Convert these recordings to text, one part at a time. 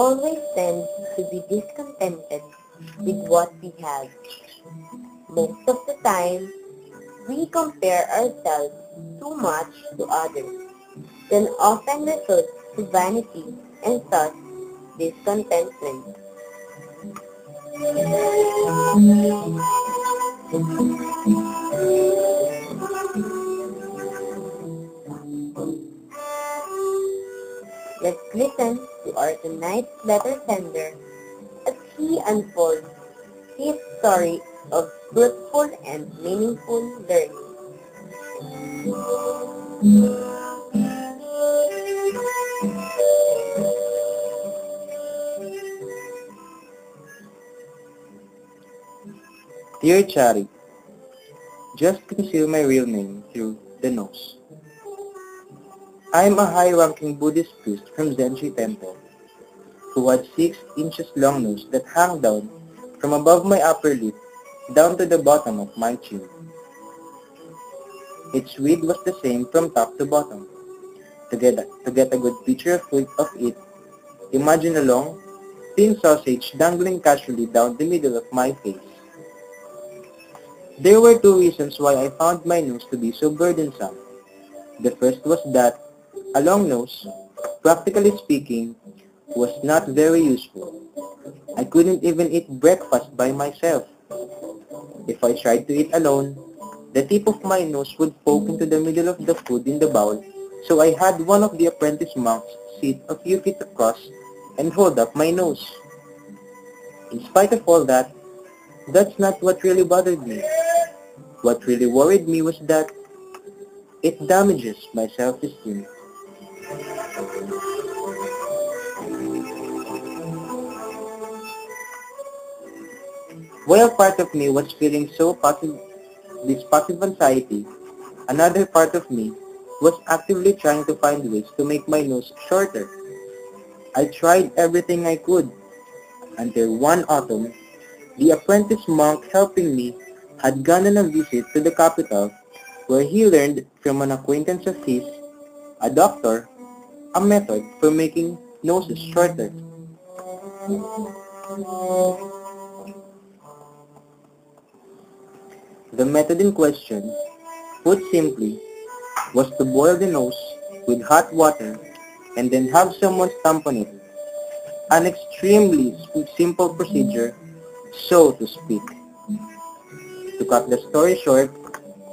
always tend to be discontented with what we have. Most of the time, we compare ourselves too much to others, then often results to vanity and thus discontentment. Let's listen to our tonight's letter sender as he unfolds his story of fruitful and meaningful learning. Dear Chari, just conceal my real name through the nose. I am a high-ranking Buddhist priest from Zenji Temple who had 6 inches long nose that hung down from above my upper lip down to the bottom of my chin. Its width was the same from top to bottom. To get a good picture of it, imagine a long, thin sausage dangling casually down the middle of my face. There were 2 reasons why I found my nose to be so burdensome. The first was that a long nose, practically speaking, was not very useful. I couldn't even eat breakfast by myself. If I tried to eat alone, the tip of my nose would poke into the middle of the food in the bowl, so I had one of the apprentice monks sit a few feet across and hold up my nose. In spite of all that, that's not what really bothered me. What really worried me was that it damages my self-esteem. While part of me was feeling this passive anxiety, another part of me was actively trying to find ways to make my nose shorter. I tried everything I could, until one autumn, the apprentice monk helping me had gone on a visit to the capital where he learned from an acquaintance of his, a doctor, a method for making noses shorter. The method in question, put simply, was to boil the nose with hot water and then have someone stamp on it. An extremely simple procedure, so to speak. To cut the story short,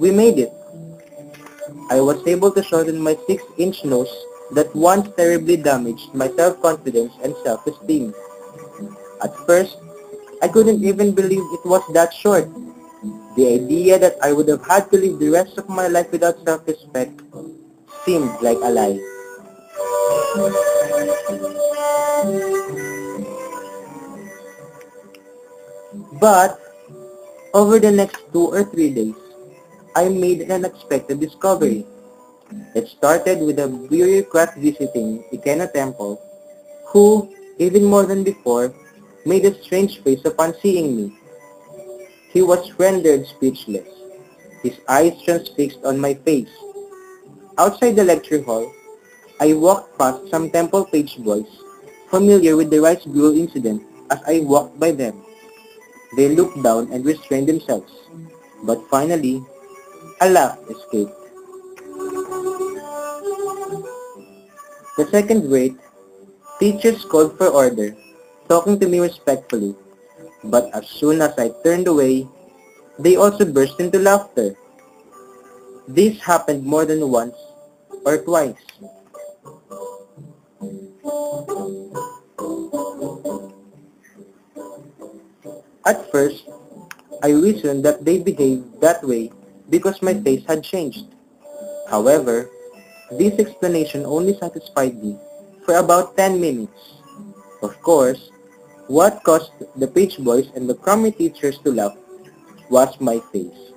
we made it. I was able to shorten my 6-inch nose that once terribly damaged my self-confidence and self-esteem. At first, I couldn't even believe it was that short. The idea that I would have had to live the rest of my life without self-respect seemed like a lie. But, over the next 2 or 3 days, I made an unexpected discovery. It started with a bureaucrat visiting Ikena Temple, who, even more than before, made a strange face upon seeing me. He was rendered speechless, his eyes transfixed on my face. Outside the lecture hall, I walked past some temple page boys, familiar with the rice gruel incident as I walked by them. They looked down and restrained themselves, but finally, a laugh escaped. The second rate, teachers called for order, talking to me respectfully, but as soon as I turned away, they also burst into laughter. This happened more than once or twice. At first, I reasoned that they behaved that way because my face had changed. However, this explanation only satisfied me for about 10 minutes. Of course, what caused the page boys and the crummy teachers to laugh was my face.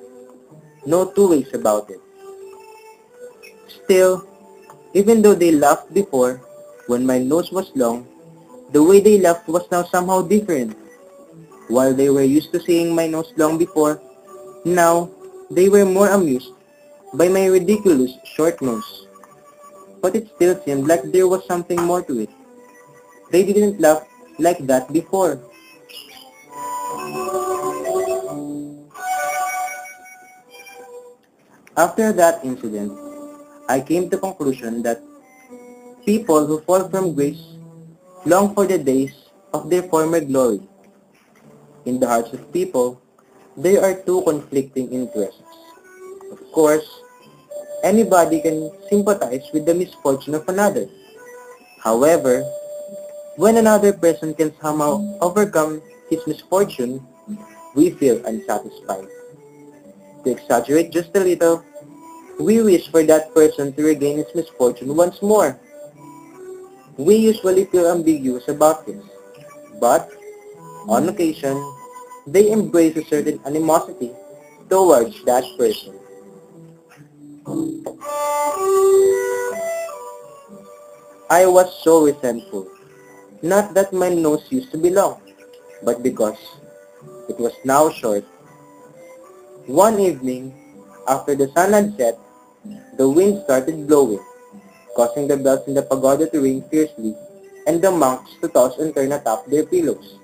No two ways about it. Still, even though they laughed before, when my nose was long, the way they laughed was now somehow different. While they were used to seeing my nose long before, now they were more amused by my ridiculous short nose. But it still seemed like there was something more to it. They didn't laugh like that before. After that incident, I came to the conclusion that people who fall from grace long for the days of their former glory. In the hearts of people, there are two conflicting interests. Of course, anybody can sympathize with the misfortune of another. However, when another person can somehow overcome his misfortune, we feel unsatisfied. To exaggerate just a little, we wish for that person to regain his misfortune once more. We usually feel ambiguous about this, but on occasion, they embrace a certain animosity towards that person. I was so resentful, not that my nose used to be long, but because it was now short. One evening, after the sun had set, the wind started blowing, causing the bells in the pagoda to ring fiercely and the monks to toss and turn atop their pillows.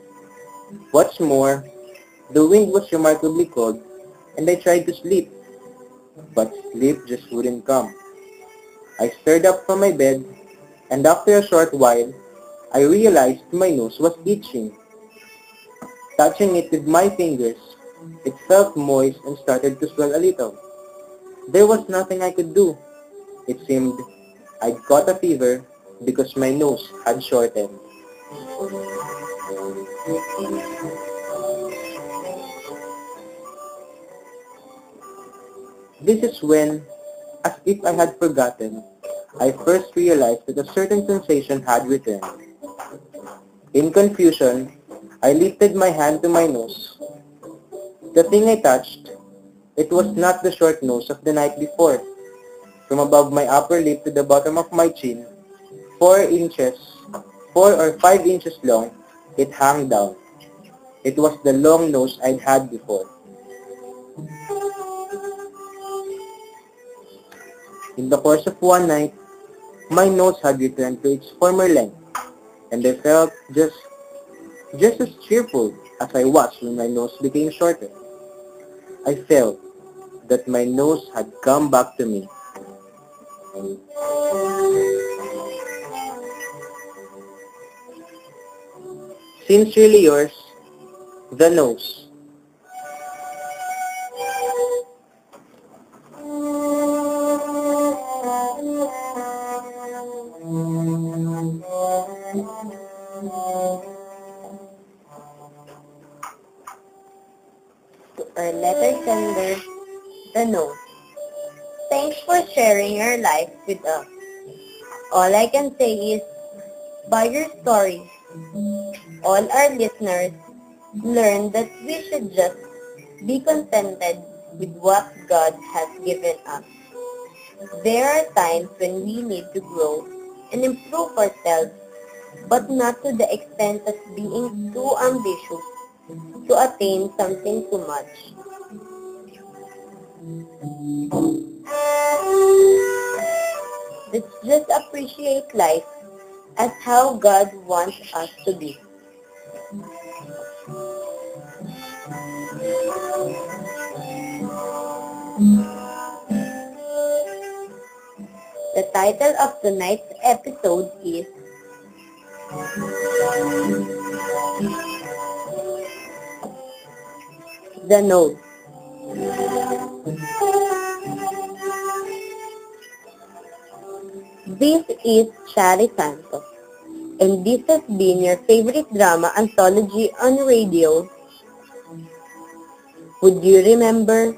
What's more, the wind was remarkably cold, and I tried to sleep, but sleep just wouldn't come. I stirred up from my bed, and after a short while, I realized my nose was itching. Touching it with my fingers, it felt moist and started to swell a little. There was nothing I could do. It seemed I'd caught a fever because my nose had shortened. This is when, as if I had forgotten, I first realized that a certain sensation had returned. In confusion, I lifted my hand to my nose. The thing I touched, it was not the short nose of the night before. From above my upper lip to the bottom of my chin, 4 or 5 inches long, it hung down. It was the long nose I'd had before. In the course of one night, my nose had returned to its former length, and I felt just as cheerful as I was when my nose became shorter. I felt that my nose had come back to me. Sincerely yours, The Nose. To our letter sender, The Nose. Thanks for sharing your life with us. All I can say is, by your story, all our listeners learn that we should just be contented with what God has given us. There are times when we need to grow and improve ourselves, but not to the extent of being too ambitious to attain something too much. Let's just appreciate life as how God wants us to be. The title of tonight's episode is The Nose. This is Shari Santos, and this has been your favorite drama anthology on radio. Would you remember